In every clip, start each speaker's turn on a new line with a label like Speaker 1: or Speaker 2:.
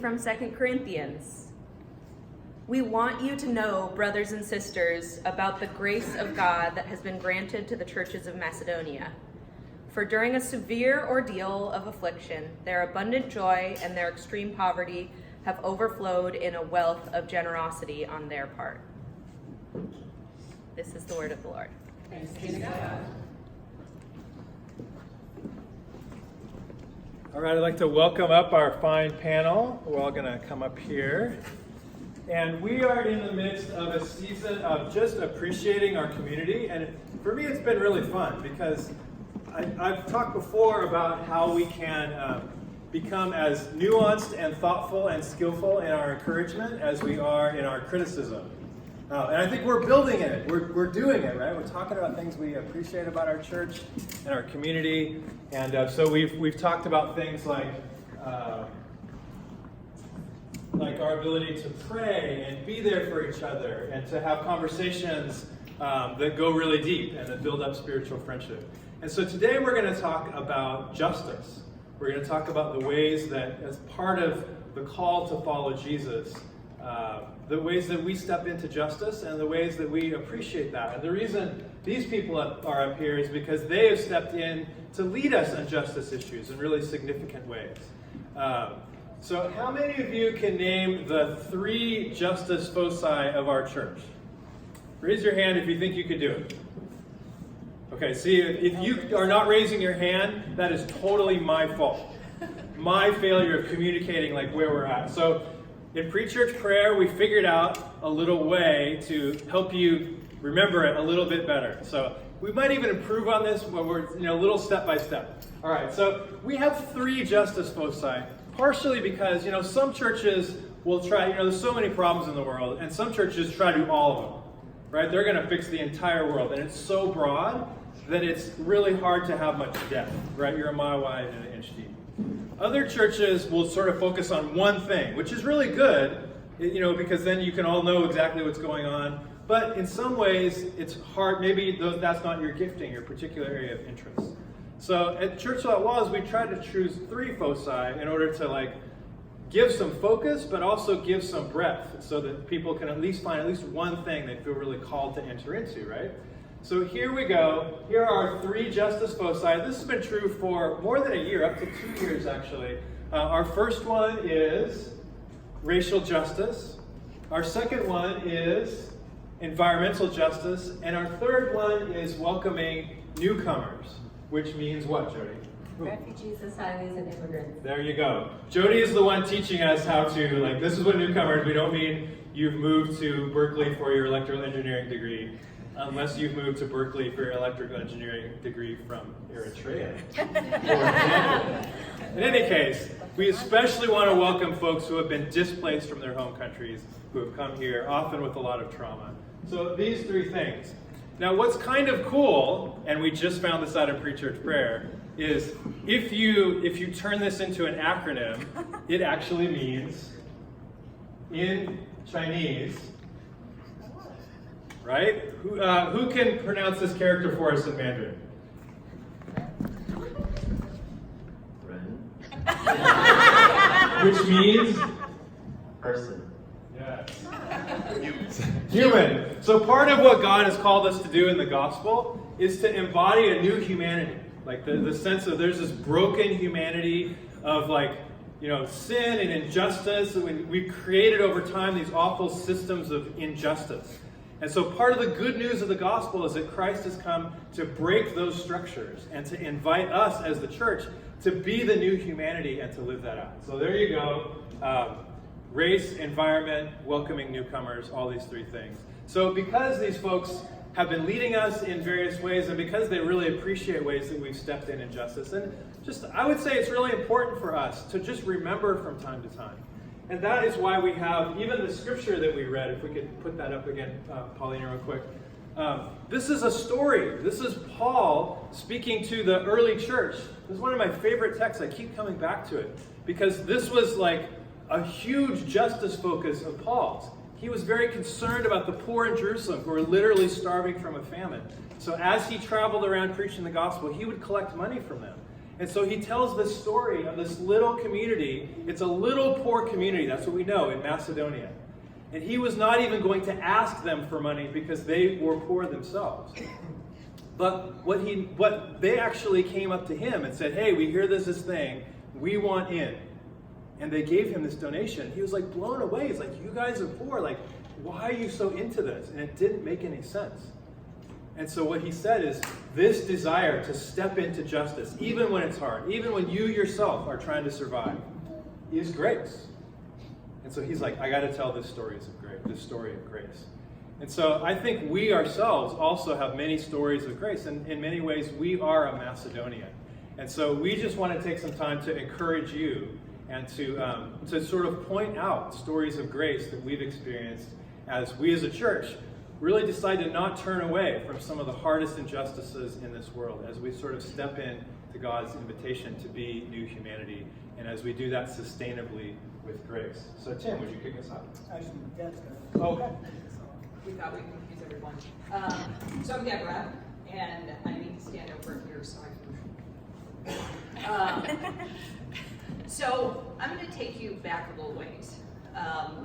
Speaker 1: from 2 Corinthians. We want you to know, brothers and sisters, about the grace of God that has been granted to the churches of Macedonia. For during a severe ordeal of affliction, their abundant joy and their extreme poverty have overflowed in a wealth of generosity on their part. This is the word of the Lord.
Speaker 2: Thanks be to God.
Speaker 3: All right, I'd like to welcome up our fine panel. We're all going to come up here. And we are in the midst of a season of just appreciating our community. And for me, it's been really fun because I've talked before about how we can become as nuanced and thoughtful and skillful in our encouragement as we are in our criticism. And I think we're building it. We're doing it, right? We're talking about things we appreciate about our church and our community. And so we've talked about things like our ability to pray and be there for each other and to have conversations that go really deep and that build up spiritual friendship. And so today we're going to talk about justice. We're going to talk about the ways that, as part of the call to follow Jesus, the ways that we step into justice and the ways that we appreciate that. And the reason these people are up here is because they have stepped in to lead us on justice issues in really significant ways. So how many of you can name the 3 justice foci of our church? Raise your hand if you think you could do it. Okay, see, if you are not raising your hand, that is totally my fault. My failure of communicating like where we're at. So in pre-church prayer, we figured out a little way to help you remember it a little bit better. So we might even improve on this when we're, a little step by step. All right, so we have 3 justice foci, partially because, some churches will try, there's so many problems in the world, and some churches try to do all of them, right? They're going to fix the entire world, and it's so broad that it's really hard to have much depth, right? You're a mile wide and an inch deep. Other churches will sort of focus on one thing, which is really good, because then you can all know exactly what's going on. But in some ways, it's hard. Maybe that's not your gifting, your particular area of interest. So at CWOW, we tried to choose 3 foci in order to give some focus, but also give some breadth, so that people can at least find at least one thing they feel really called to enter into, right? So here we go. Here are our 3 justice foci. This has been true for more than a year, up to 2 years actually. Our first one is racial justice. Our second one is environmental justice. And our third one is welcoming newcomers, which means what, Jody?
Speaker 2: Refugees, asylees, and immigrants.
Speaker 3: There you go. Jody is the one teaching us how to, this is what newcomers, we don't mean you've moved to Berkeley for your electrical engineering degree. Unless you've moved to Berkeley for your electrical engineering degree from Eritrea. In any case, we especially want to welcome folks who have been displaced from their home countries, who have come here, often with a lot of trauma. So these 3 things. Now what's kind of cool, and we just found this out in pre-church prayer, is if you turn this into an acronym, it actually means, in Chinese, right? Who can pronounce this character for us in Mandarin? Which means?
Speaker 4: Person.
Speaker 3: Yes. Human. So part of what God has called us to do in the gospel is to embody a new humanity. The sense of there's this broken humanity of sin and injustice. We've created over time these awful systems of injustice. And so part of the good news of the gospel is that Christ has come to break those structures and to invite us as the church to be the new humanity and to live that out. So there you go. Race, environment, welcoming newcomers, all these 3 things. So because these folks have been leading us in various ways, and because they really appreciate ways that we've stepped in justice, and I would say it's really important for us to just remember from time to time. And that is why we have even the scripture that we read. If we could put that up again, Paulina, real quick. This is a story. This is Paul speaking to the early church. This is one of my favorite texts. I keep coming back to it because this was a huge justice focus of Paul's. He was very concerned about the poor in Jerusalem who were literally starving from a famine. So as he traveled around preaching the gospel, he would collect money from them. And so he tells this story of this little community. It's a little poor community, that's what we know, in Macedonia. And he was not even going to ask them for money because they were poor themselves. But what they actually came up to him and said, hey, we hear there's this thing, we want in. And they gave him this donation. He was like blown away. He's like, you guys are poor, like, why are you so into this? And it didn't make any sense. And so what he said is, this desire to step into justice, even when it's hard, even when you yourself are trying to survive, is grace. And so he's like, I got to tell this story of grace. And so I think we ourselves also have many stories of grace. And in many ways, we are a Macedonian. And so we just want to take some time to encourage you and to sort of point out stories of grace that we've experienced as we as a church really decide to not turn away from some of the hardest injustices in this world as we sort of step in to God's invitation to be new humanity, and as we do that sustainably with grace. So Tim, would you kick us off?
Speaker 5: Actually, Dad's got it.
Speaker 3: Okay.
Speaker 6: We thought we'd confuse everyone. So I'm Deborah, and I need to stand over here so I can. So I'm going to take you back a little ways.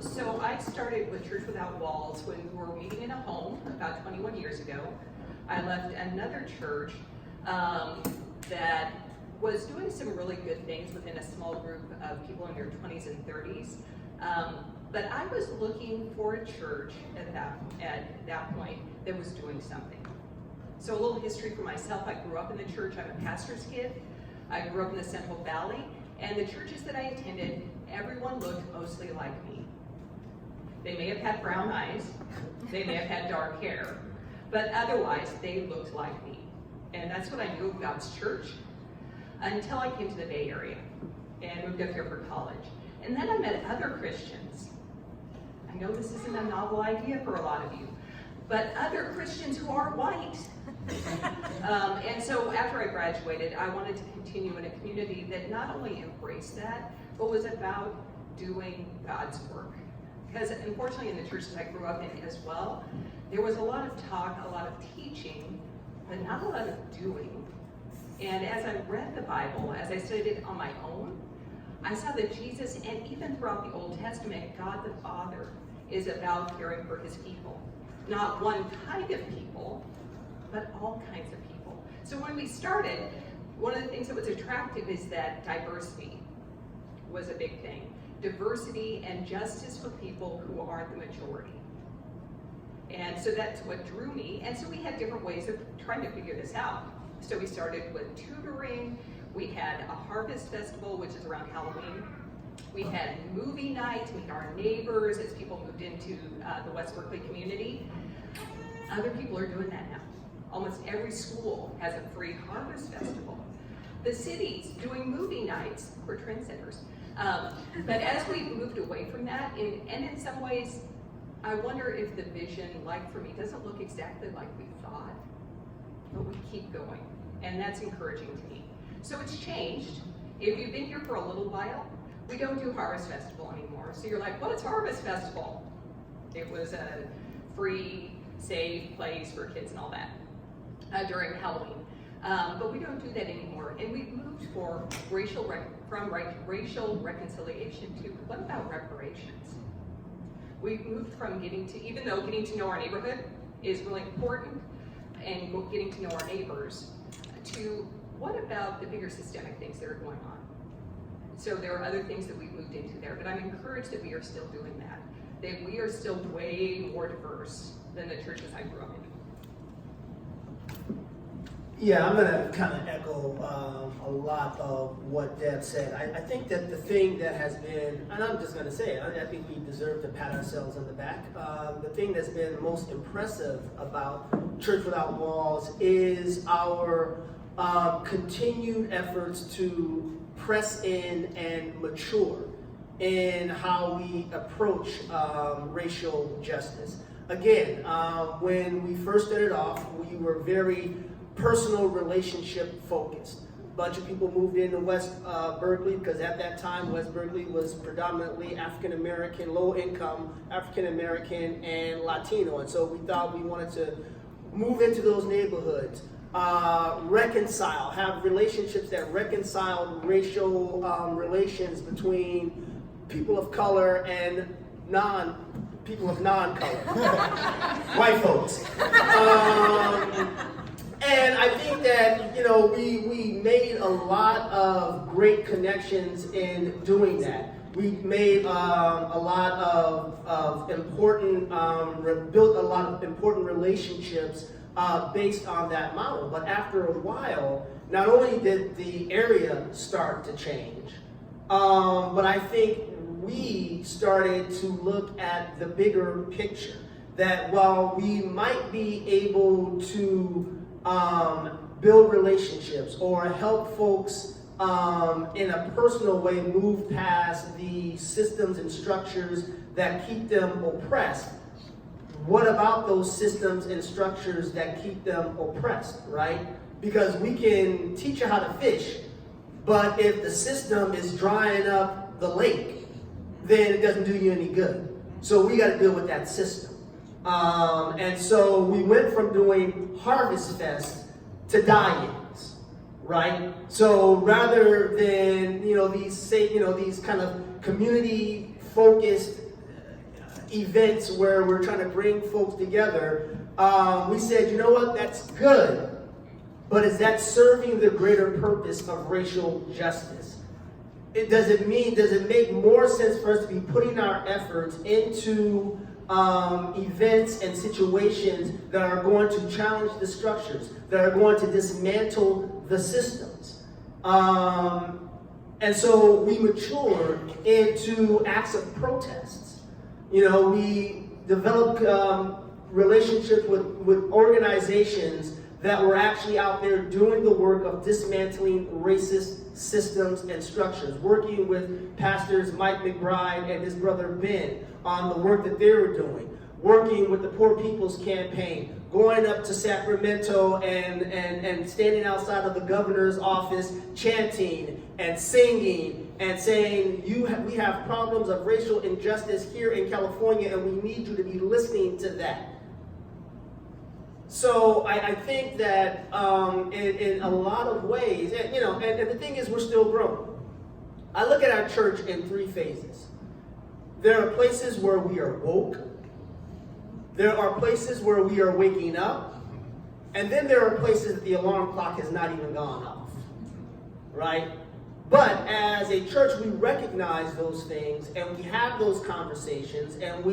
Speaker 6: So I started with Church Without Walls when we were meeting in a home about 21 years ago. I left another church that was doing some really good things within a small group of people in their 20s and 30s. But I was looking for a church at that point that was doing something. So a little history for myself. I grew up in the church. I'm a pastor's kid. I grew up in the Central Valley. And the churches that I attended, everyone looked mostly like me. They may have had brown eyes. They may have had dark hair. But otherwise, they looked like me. And that's what I knew of God's church until I came to the Bay Area and moved up here for college. And then I met other Christians. I know this isn't a novel idea for a lot of you, but other Christians who are white. And so after I graduated, I wanted to continue in a community that not only embraced that, but was about doing God's work. Because unfortunately in the churches I grew up in as well, there was a lot of talk, a lot of teaching, but not a lot of doing. And as I read the Bible, as I studied it on my own, I saw that Jesus, and even throughout the Old Testament, God the Father is about caring for his people. Not one kind of people, but all kinds of people. So when we started, one of the things that was attractive is that diversity was a big thing. Diversity and justice for people who aren't the majority. And so that's what drew me. And so we had different ways of trying to figure this out. So we started with tutoring. We had a harvest festival, which is around Halloween. We had movie night to meet our neighbors as people moved into the West Berkeley community. Other people are doing that now. Almost every school has a free harvest festival. The city's doing movie nights for trendsetters. But as we moved away from that, and in some ways, I wonder if the vision, like for me, doesn't look exactly like we thought, but we keep going. And that's encouraging to me. So it's changed. If you've been here for a little while, we don't do Harvest Festival anymore. So you're like, what is Harvest Festival? It was a free, safe place for kids and all that during Halloween. But we don't do that anymore. And we've moved from racial reconciliation to, what about reparations? We've moved from even though getting to know our neighborhood is really important, and getting to know our neighbors, to what about the bigger systemic things that are going on? So there are other things that we've moved into there, but I'm encouraged that we are still doing that we are still way more diverse than the churches I grew up in.
Speaker 5: Yeah, I'm going to kind of echo a lot of what Deb said. I think that the thing that has been, and I'm just going to say it, I think we deserve to pat ourselves on the back. The thing that's been most impressive about Church Without Walls is our continued efforts to press in and mature in how we approach racial justice. Again, when we first started off, we were very personal relationship focused. A bunch of people moved into West Berkeley because at that time West Berkeley was predominantly African American, low income African American and Latino, and so we thought we wanted to move into those neighborhoods. reconcile, have relationships that reconcile racial relations between people of color and people of non-color, white folks. And I think that, we made a lot of great connections in doing that. We made a lot of important, built a lot of important relationships based on that model. But after a while, not only did the area start to change, but I think we started to look at the bigger picture. That while we might be able to build relationships or help folks in a personal way move past the systems and structures that keep them oppressed, what about those systems and structures that keep them oppressed, right? Because we can teach you how to fish, but if the system is drying up the lake, then it doesn't do you any good. So we got to deal with that system. And so we went from doing Harvest Fest to die-ins, right? So rather than these kind of community-focused events where we're trying to bring folks together, we said, you know what, that's good, but is that serving the greater purpose of racial justice? Does it make more sense for us to be putting our efforts into events and situations that are going to challenge the structures, that are going to dismantle the systems? And so we matured into acts of protests. We developed relationships with organizations that were actually out there doing the work of dismantling racist systems and structures, working with pastors Mike McBride and his brother Ben on the work that they were doing, working with the Poor People's Campaign, going up to Sacramento and standing outside of the governor's office chanting and singing and saying, we have problems of racial injustice here in California and we need you to be listening to that. So I think that in a lot of ways, and the thing is, we're still growing. I look at our church in 3 phases. There are places where we are woke. There are places where we are waking up. And then there are places that the alarm clock has not even gone off, right? But as a church, we recognize those things and we have those conversations, and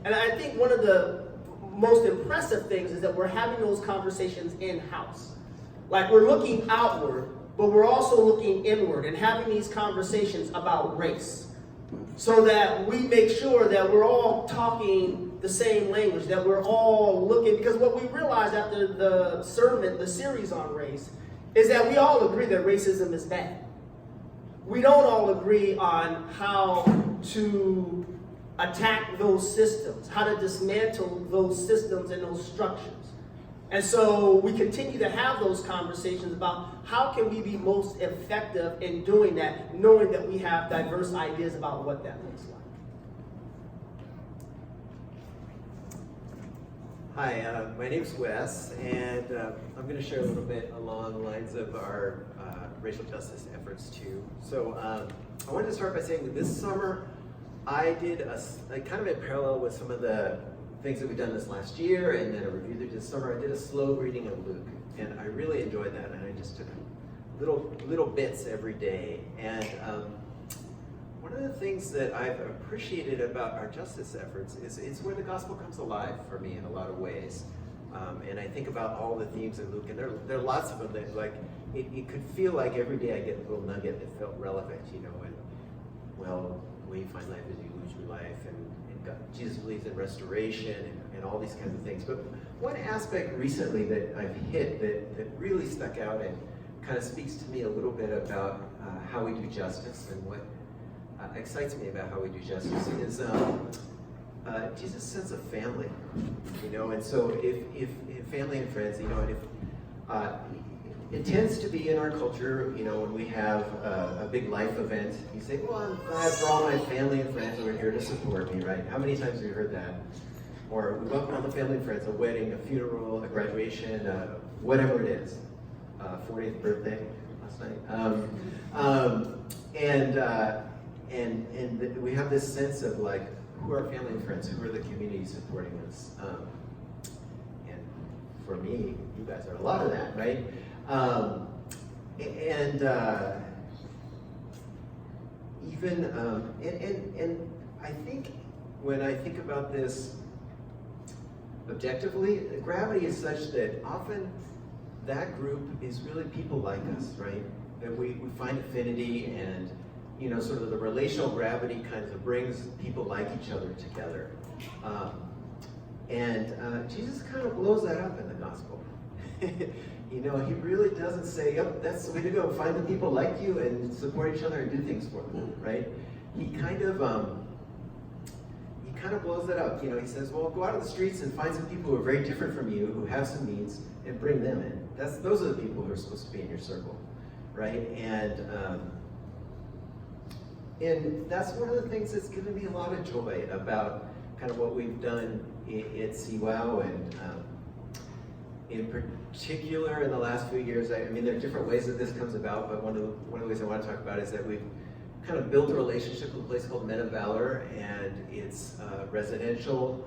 Speaker 5: I think one of the most impressive things is that we're having those conversations in-house. Like, we're looking outward, but we're also looking inward and having these conversations about race, so that we make sure that we're all talking the same language, that we're all looking, because what we realized after the series on race, is that we all agree that racism is bad. We don't all agree on how to attack those systems, how to dismantle those systems and those structures. And so we continue to have those conversations about how can we be most effective in doing that, knowing that we have diverse ideas about what that looks like.
Speaker 7: Hi, my name's Wes, and I'm going to share a little bit along the lines of our racial justice efforts too. So I wanted to start by saying that this summer I did a kind of in parallel with some of the things that we've done this last year, and then a review that this summer, I did a slow reading of Luke, and I really enjoyed that, and I just took little bits every day. And one of the things that I've appreciated about our justice efforts is it's where the gospel comes alive for me in a lot of ways. And I think about all the themes in Luke, and there are lots of them that, like, it could feel like every day I get a little nugget that felt relevant, and well, when you find life is you lose your life, and God, Jesus believes in restoration and all these kinds of things. But one aspect recently that I've hit that really stuck out and kind of speaks to me a little bit about how we do justice, and what excites me about how we do justice is Jesus' sense of family, and so if family and friends, and if it tends to be in our culture, when we have a big life event, you say, well, I'm glad for all my family and friends who are here to support me, right? How many times have you heard that? or we welcome all the family and friends, a wedding, a funeral, a graduation, whatever it is, 40th birthday last night. And we have this sense of like, who are our family and friends? Who are the community supporting us? And for me, you guys are a lot of that, right? And I think when I think about this objectively, gravity is such that often that group is really people like us, right? That we find affinity, and you know, sort of the relational gravity kind of brings people like each other together. Jesus kind of blows that up in the gospel. You know, he really doesn't say, yep, that's the way to go. Find the people like you and support each other and do things for them, right? He kind of blows that up. You know, he says, well, go out of the streets and find some people who are very different from you, who have some needs, and bring them in. Those are the people who are supposed to be in your circle, right? And that's one of the things that's given me a lot of joy about kind of what we've done at CWOW, and in particular in the last few years. I mean, there are different ways that this comes about, but one of the ways I want to talk about is that we've kind of built a relationship with a place called Men of Valor, and it's residential.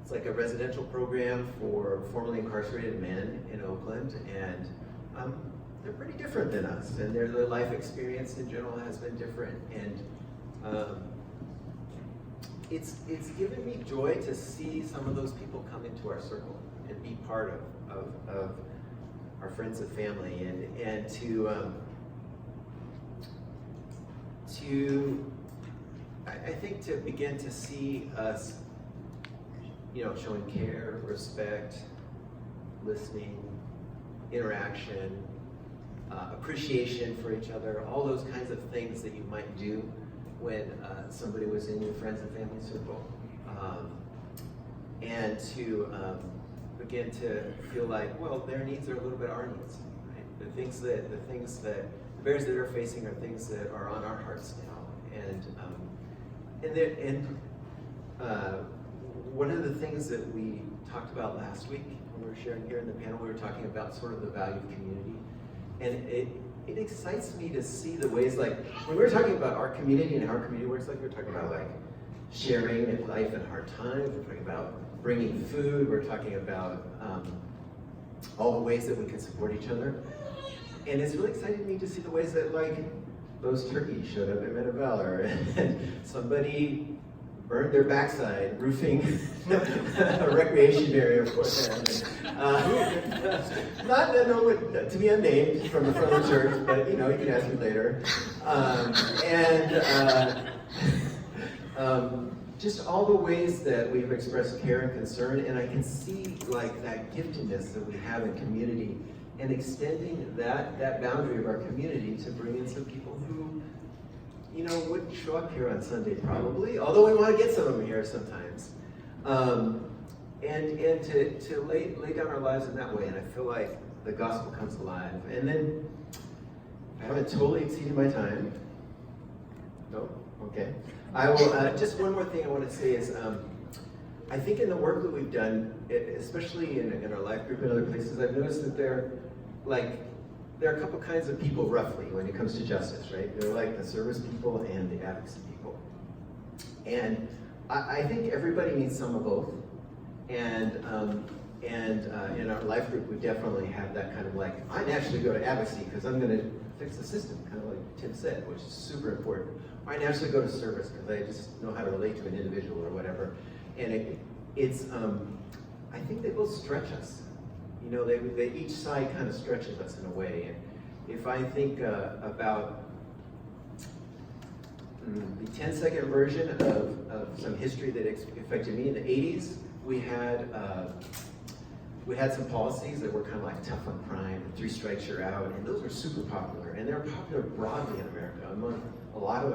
Speaker 7: It's like a residential program for formerly incarcerated men in Oakland, and they're pretty different than us, and their life experience in general has been different, and it's given me joy to see some of those people come into our circle and be part of our friends and family, and I think to begin to see us, you know, showing care, respect, listening, interaction, appreciation for each other, all those kinds of things that you might do when somebody was in your friends and family circle. And to begin to feel like, well, their needs are a little bit our needs, right? The bears that are facing are things that are on our hearts now. And one of the things that we talked about last week when we were sharing here in the panel, we were talking about sort of the value of community. And it excites me to see the ways, like, when we're talking about our community and how our community works, like we're talking about like sharing in life and hard times, we're talking about bringing food, we're talking about all the ways that we can support each other. And it's really exciting to me to see the ways that, like, those turkeys showed up at Men of Valor, and somebody burned their backside roofing a recreation area for them. Not to be unnamed from the front of the church, but you know, you can ask me later. Just all the ways that we've expressed care and concern, and I can see like that giftedness that we have in community, and extending that boundary of our community to bring in some people who, you know, wouldn't show up here on Sunday probably, although we want to get some of them here sometimes. And to lay down our lives in that way, and I feel like the gospel comes alive. And then, I haven't totally exceeded my time. No? Okay. I will, just one more thing I want to say is, I think in the work that we've done, especially in our life group and other places, I've noticed that there are a couple kinds of people roughly when it comes to justice, right? They're like the service people and the advocacy people. And I think everybody needs some of both. And in our life group, we definitely have that kind of like, I naturally go to advocacy because I'm going to fix the system, kind of like Tim said, which is super important. Or I naturally go to service because I just know how to relate to an individual or whatever. And it's I think they both stretch us. You know, they each side kind of stretches us in a way. And if I think about the 10-second version of some history that affected me in the 80s, we had some policies that were kind of like tough on crime, 3 strikes you're out, and those were super popular, and they're popular broadly in America among a lot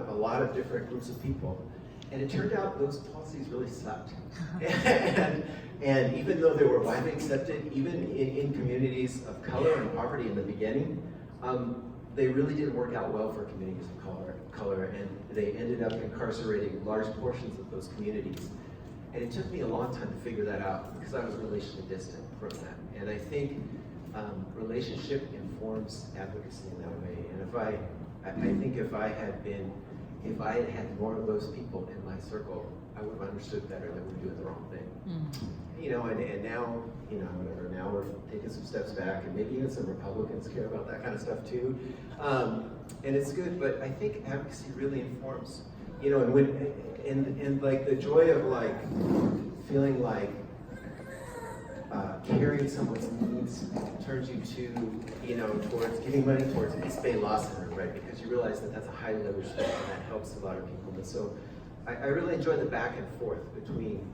Speaker 7: of different groups of people. And it turned out those policies really sucked. and even though they were widely accepted, even in communities of color and poverty in the beginning, they really didn't work out well for communities of color, and they ended up incarcerating large portions of those communities. And it took me a long time to figure that out because I was relationally distant from that. And I think relationship informs advocacy in that way. And I think if I had had more of those people in my circle, I would have understood better that we're doing the wrong thing. You know, and now, you know, whatever, now we're taking some steps back, and maybe even some Republicans care about that kind of stuff too. And it's good, but I think advocacy really informs, you know, and when, and like the joy of like feeling like carrying someone's needs turns you to, you know, towards giving money towards East Bay Law Center, right? Because you realize that that's a highly leveraged thing, and that helps a lot of people. And so I really enjoy the back and forth between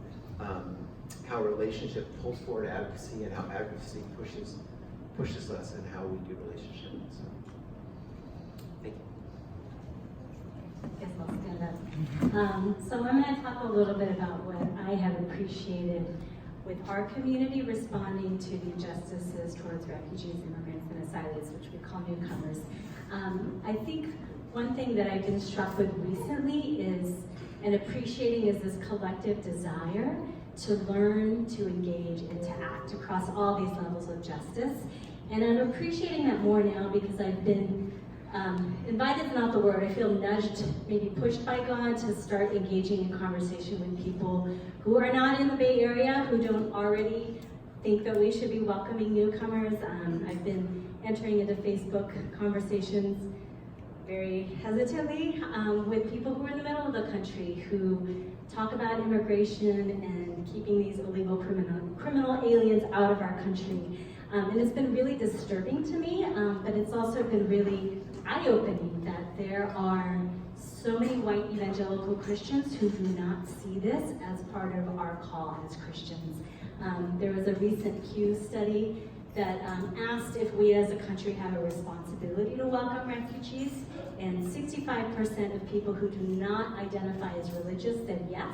Speaker 7: how relationship pulls forward advocacy and how advocacy pushes us and how we do relationship. So, thank you.
Speaker 2: Guess I'll stand up. So I'm going to talk a little bit about what I have appreciated with our community responding to the injustices towards refugees, immigrants, and asylees, which we call newcomers. I think one thing that I've been struck with recently is, and appreciating, is this collective desire to learn, to engage, and to act across all these levels of justice. And I'm appreciating that more now because I've been invited is not the word, I feel nudged, maybe pushed by God to start engaging in conversation with people who are not in the Bay Area, who don't already think that we should be welcoming newcomers. I've been entering into Facebook conversations very hesitantly with people who are in the middle of the country who talk about immigration and keeping these illegal criminal aliens out of our country. And it's been really disturbing to me, but it's also been really eye-opening that there are so many white evangelical Christians who do not see this as part of our call as Christians. There was a recent CWOW study that asked if we as a country have a responsibility to welcome refugees, and 65% of people who do not identify as religious said yes.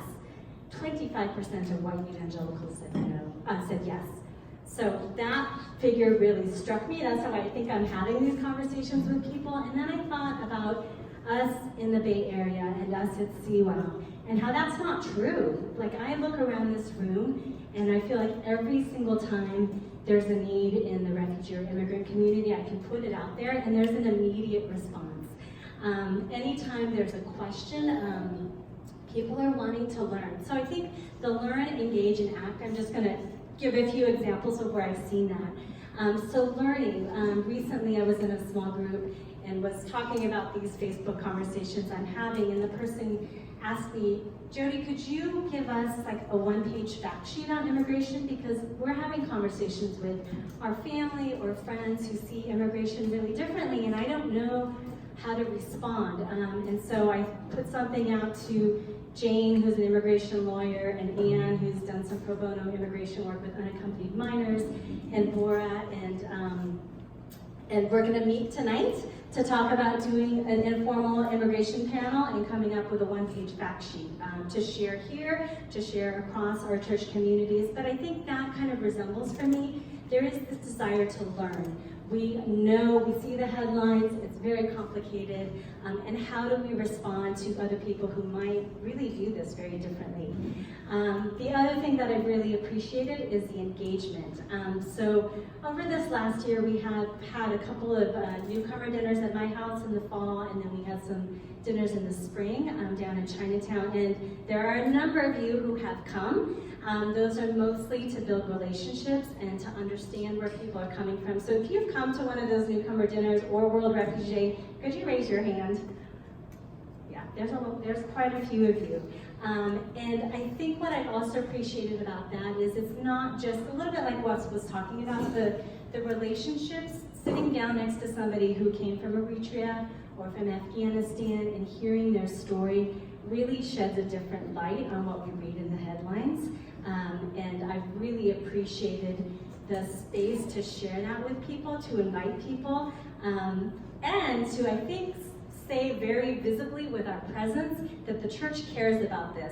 Speaker 2: 25% of white evangelicals said no, said yes. So that figure really struck me. That's how I think I'm having these conversations with people. And then I thought about us in the Bay Area and us at CWOW and how that's not true. Like, I look around this room and I feel like every single time there's a need in the refugee or immigrant community, I can put it out there and there's an immediate response. Anytime there's a question, people are wanting to learn. So I think the learn, engage, and act, I'm just gonna give a few examples of where I've seen that. So learning, recently I was in a small group and was talking about these Facebook conversations I'm having, and the person asked me, Jody, could you give us like a one-page fact sheet on immigration? Because we're having conversations with our family or friends who see immigration really differently, and I don't know how to respond. And so I put something out to Jane, who's an immigration lawyer, and Anne, who's done some pro bono immigration work with unaccompanied minors, and Bora, and we're gonna meet tonight to talk about doing an informal immigration panel and coming up with a one-page fact sheet to share here, to share across our church communities. But I think that kind of resembles, for me, there is this desire to learn. We know, we see the headlines, it's very complicated, and how do we respond to other people who might really view this very differently? The other thing that I've really appreciated is the engagement. So over this last year, we have had a couple of newcomer dinners at my house in the fall, and then we had some dinners in the spring down in Chinatown, and there are a number of you who have come. Those are mostly to build relationships and to understand where people are coming from. So if you've come to one of those newcomer dinners or World Refugee Day, could you raise your hand? Yeah, there's quite a few of you. And I think what I also appreciated about that is it's not just a little bit like what was talking about, the relationships, sitting down next to somebody who came from Eritrea or from Afghanistan and hearing their story really sheds a different light on what we read in the headlines. And I've really appreciated the space to share that with people, to invite people, and to, I think, say very visibly with our presence that the church cares about this.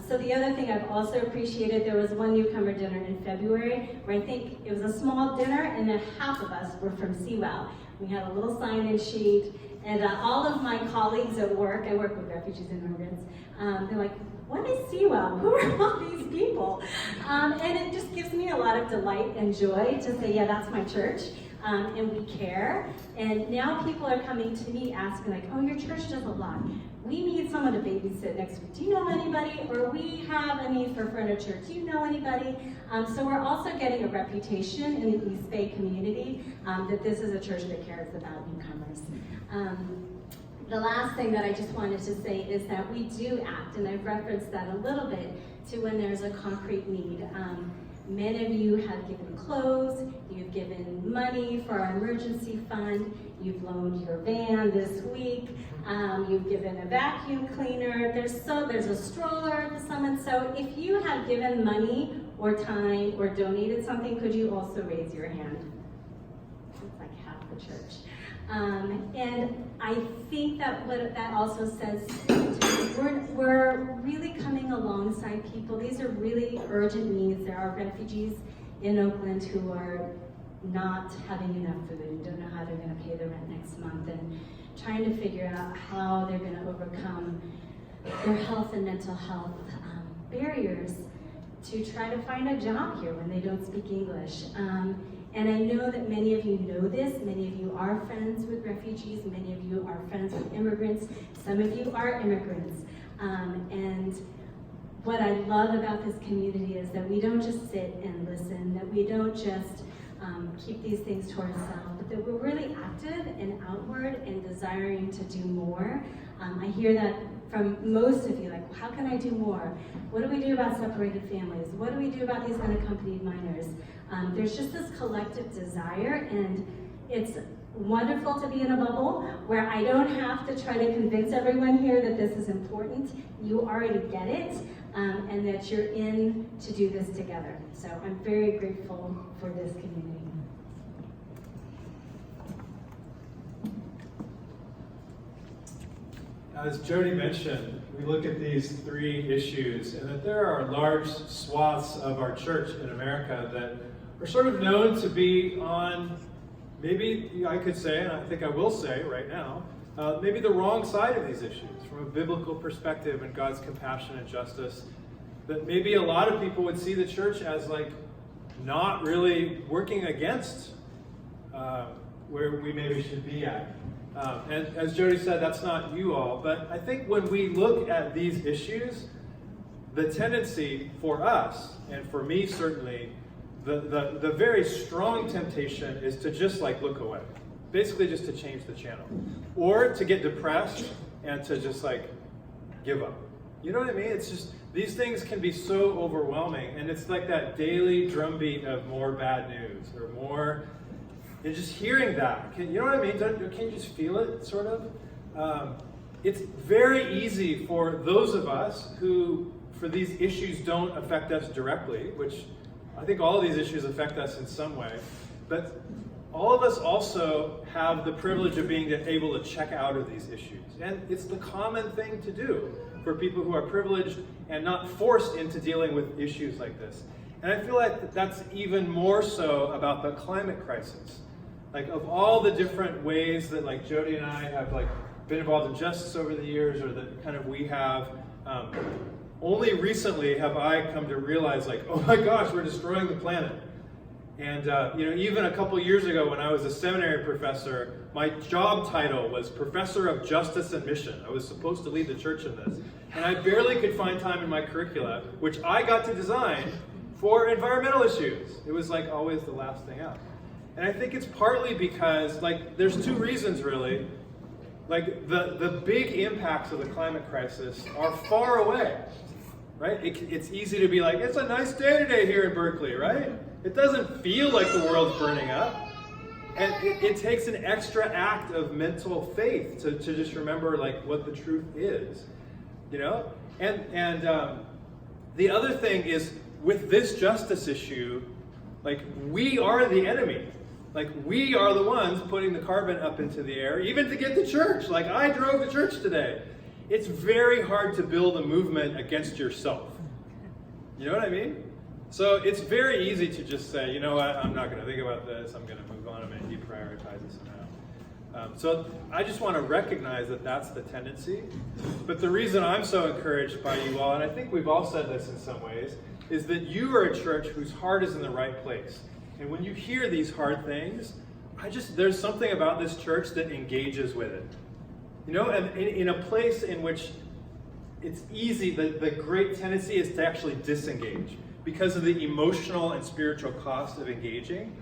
Speaker 2: So the other thing I've also appreciated, there was one newcomer dinner in February where I think it was a small dinner and then half of us were from CWOW. We had a little sign-in sheet And all of my colleagues at work, I work with refugees and immigrants, they're like, what is CWOW? Who are all these people? And it just gives me a lot of delight and joy to say, yeah, that's my church, and we care. And now people are coming to me asking like, oh, your church does a lot. We need someone to babysit next week. Do you know anybody? Or we have a need for furniture. Do you know anybody? So we're also getting a reputation in the East Bay community that this is a church that cares about newcomers. The last thing that I just wanted to say is that we do act, and I've referenced that a little bit, to when there's a concrete need. Many of you have given clothes, you've given money for our emergency fund, you've loaned your van this week, you've given a vacuum cleaner, there's a stroller to someone. So if you have given money or time or donated something, could you also raise your hand? It's like half the church. And I think that what that also says, we're really coming alongside people. These are really urgent needs. There are refugees in Oakland who are not having enough food and don't know how they're going to pay the rent next month, and trying to figure out how they're going to overcome their health and mental health barriers to try to find a job here when they don't speak English. And I know that many of you know this, many of you are friends with refugees, many of you are friends with immigrants, some of you are immigrants. And what I love about this community is that we don't just sit and listen, that we don't just keep these things to ourselves, but that we're really active and outward and desiring to do more. I hear that from most of you, like, how can I do more? What do we do about separated families? What do we do about these unaccompanied minors? There's just this collective desire, and it's wonderful to be in a bubble where I don't have to try to convince everyone here that this is important. You already get it, and that you're in to do this together. So I'm very grateful for this community.
Speaker 3: As Jody mentioned, we look at these three issues, and that there are large swaths of our church in America that are sort of known to be on, maybe I could say, and I think I will say right now, maybe the wrong side of these issues from a biblical perspective and God's compassion and justice. That maybe a lot of people would see the church as like not really working against where we maybe should be at. And as Jody said, that's not you all, but I think when we look at these issues, the tendency for us, and for me certainly, the very strong temptation is to just like look away. Basically just to change the channel. Or to get depressed and to just like give up. You know what I mean? It's just, these things can be so overwhelming, and it's like that daily drumbeat of more bad news or more. And just hearing that, you know what I mean? Can you just feel it, sort of? It's very easy for those of us who, for these issues don't affect us directly, which I think all of these issues affect us in some way, but all of us also have the privilege of being able to check out of these issues. And it's the common thing to do for people who are privileged and not forced into dealing with issues like this. And I feel like that's even more so about the climate crisis. Like, of all the different ways that like Jody and I have like been involved in justice over the years, or that kind of we have, only recently have I come to realize like, oh my gosh, we're destroying the planet. And you know, even a couple years ago when I was a seminary professor, my job title was Professor of Justice and Mission. I was supposed to lead the church in this. And I barely could find time in my curricula, which I got to design, for environmental issues. It was like always the last thing out. And I think it's partly because, like, there's two reasons really. Like, the big impacts of the climate crisis are far away, right? It's easy to be like, it's a nice day today here in Berkeley, right? It doesn't feel like the world's burning up. And it takes an extra act of mental faith to just remember, like, what the truth is, you know? And the other thing is, with this justice issue, like, we are the enemy. Like, we are the ones putting the carbon up into the air, even to get to church. Like, I drove to church today. It's very hard to build a movement against yourself. You know what I mean? So it's very easy to just say, you know what, I'm not going to think about this. I'm going to move on. I'm going to deprioritize this So I just want to recognize that that's the tendency. But the reason I'm so encouraged by you all, and I think we've all said this in some ways, is that you are a church whose heart is in the right place. And when you hear these hard things, there's something about this church that engages with it. You know, and in a place in which it's easy, the great tendency is to actually disengage because of the emotional and spiritual cost of engaging.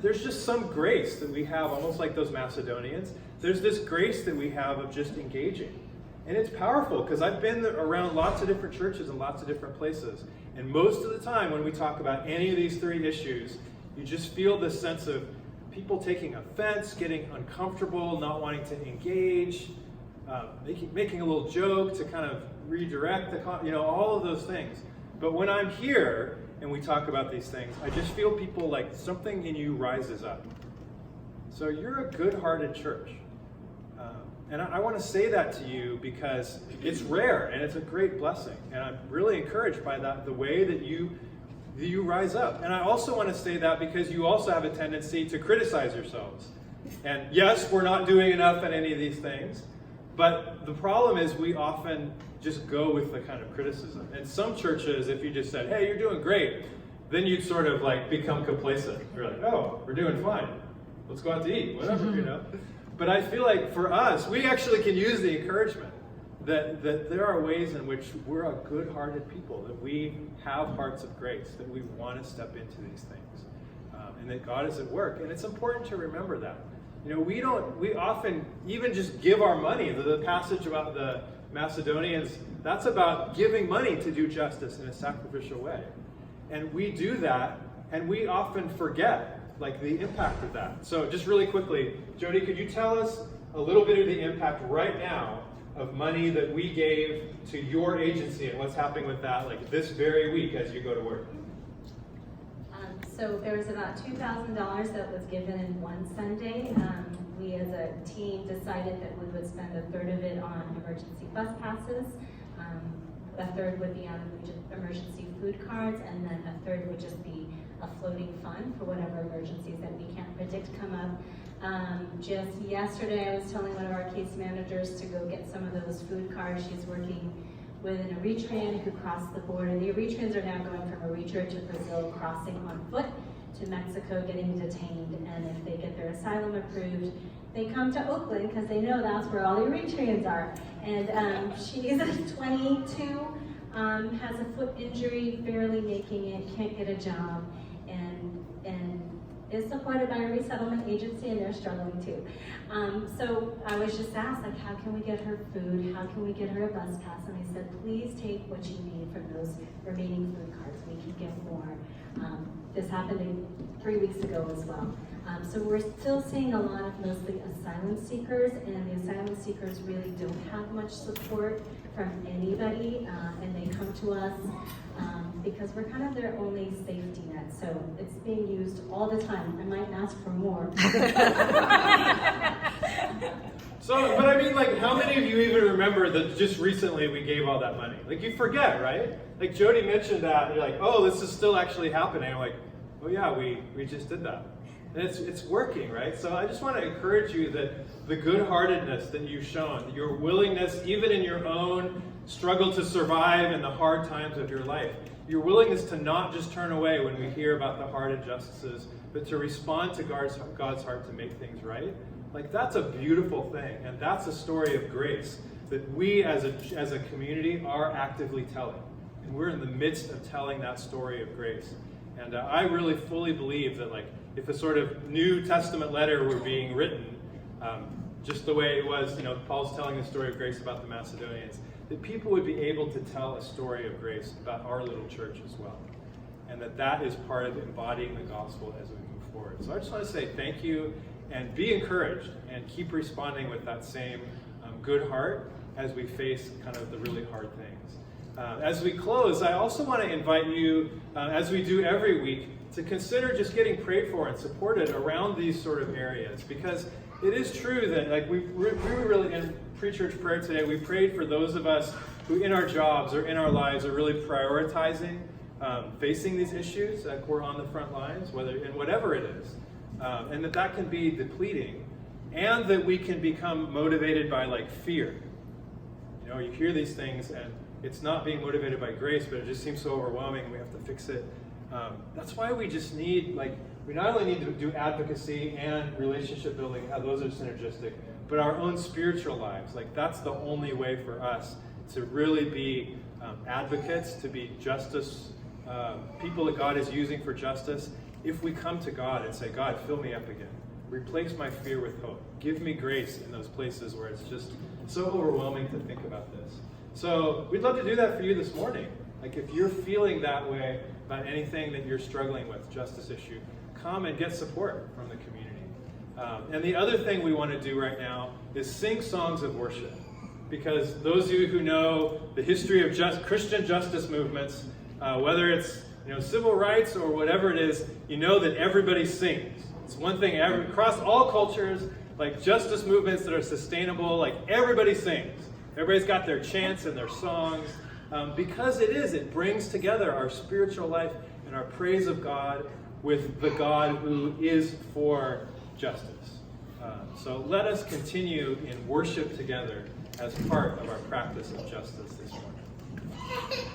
Speaker 3: There's just some grace that we have, almost like those Macedonians. There's this grace that we have of just engaging. And it's powerful because I've been around lots of different churches and lots of different places. And most of the time when we talk about any of these three issues, you just feel this sense of people taking offense, getting uncomfortable, not wanting to engage, making a little joke to kind of redirect all of those things. But when I'm here and we talk about these things, I just feel people like something in you rises up. So you're a good-hearted church. And I want to say that to you because it's rare and it's a great blessing. And I'm really encouraged by that, the way that you rise up. And I also want to say that because you also have a tendency to criticize yourselves. And yes, we're not doing enough at any of these things. But the problem is we often just go with the kind of criticism. And some churches, if you just said, hey, you're doing great, then you'd sort of like become complacent. You're like, oh, we're doing fine. Let's go out to eat, whatever, you know. But I feel like for us, we actually can use the encouragement that there are ways in which we're a good-hearted people, that we have hearts of grace, that we want to step into these things, and that God is at work. And it's important to remember that. You know, we often even just give our money. The passage about the Macedonians, that's about giving money to do justice in a sacrificial way. And we do that, and we often forget like the impact of that. So just really quickly, Jody, could you tell us a little bit of the impact right now of money that we gave to your agency and what's happening with that like this very week as you go to work?
Speaker 2: So there was about $2,000 that was given in one Sunday. We as a team decided that we would spend a third of it on emergency bus passes, a third would be on emergency food cards, and then a third would just be a floating fund for whatever emergencies that we can't predict come up. Just yesterday I was telling one of our case managers to go get some of those food cards. She's working with an Eritrean who crossed the border. The Eritreans are now going from Eritrea to Brazil, crossing on foot to Mexico, getting detained, and if they get their asylum approved, they come to Oakland because they know that's where all the Eritreans are. And she's 22, has a foot injury, barely making it, can't get a job, and is supported by a resettlement agency, and they're struggling too. So I was just asked, like, how can we get her food? How can we get her a bus pass? And I said, please take what you need from those remaining food cards. We can get more. This happened 3 weeks ago as well. So we're still seeing a lot of mostly asylum seekers, and the asylum seekers really don't have much support from anybody, and they come to us because we're kind of their only safety net. So it's being used all the time. I might ask for more.
Speaker 3: So, but I mean, like, how many of you even remember that just recently we gave all that money? Like, you forget, right? Like, Jody mentioned that, and you're like, oh, this is still actually happening. I'm like, oh yeah, we just did that. And it's working, right? So I just want to encourage you that the good-heartedness that you've shown, your willingness, even in your own struggle to survive in the hard times of your life, your willingness to not just turn away when we hear about the hard injustices, but to respond to God's heart to make things right. Like, that's a beautiful thing, and that's a story of grace that we as a community are actively telling. And we're in the midst of telling that story of grace. And I really fully believe that, like, if a sort of New Testament letter were being written, just the way it was, Paul's telling the story of grace about the Macedonians, that people would be able to tell a story of grace about our little church as well. And that is part of embodying the gospel as we move forward. So I just want to say thank you, and be encouraged, and keep responding with that same good heart as we face kind of the really hard things. As we close, I also want to invite you, as we do every week, to consider just getting prayed for and supported around these sort of areas. Because it is true that, like, we really, in pre-church prayer today, we prayed for those of us who in our jobs or in our lives are really prioritizing facing these issues, like we're on the front lines, whatever it is. And that can be depleting. and that we can become motivated by like fear. You know, you hear these things and it's not being motivated by grace, but it just seems so overwhelming. We have to fix it. That's why we just need, like, we not only need to do advocacy and relationship building, how those are synergistic, but our own spiritual lives. Like, that's the only way for us to really be advocates, to be justice, people that God is using for justice. If we come to God and say, God, fill me up again. Replace my fear with hope. Give me grace in those places where it's just so overwhelming to think about this. So we'd love to do that for you this morning. Like, if you're feeling that way about anything that you're struggling with, justice issue, come and get support from the community. And the other thing we want to do right now is sing songs of worship. Because those of you who know the history of Christian justice movements, whether it's civil rights or whatever it is, you know that everybody sings. It's one thing across all cultures, like justice movements that are sustainable, like everybody sings. Everybody's got their chants and their songs. Because it brings together our spiritual life and our praise of God with the God who is for justice. So let us continue in worship together as part of our practice of justice this morning.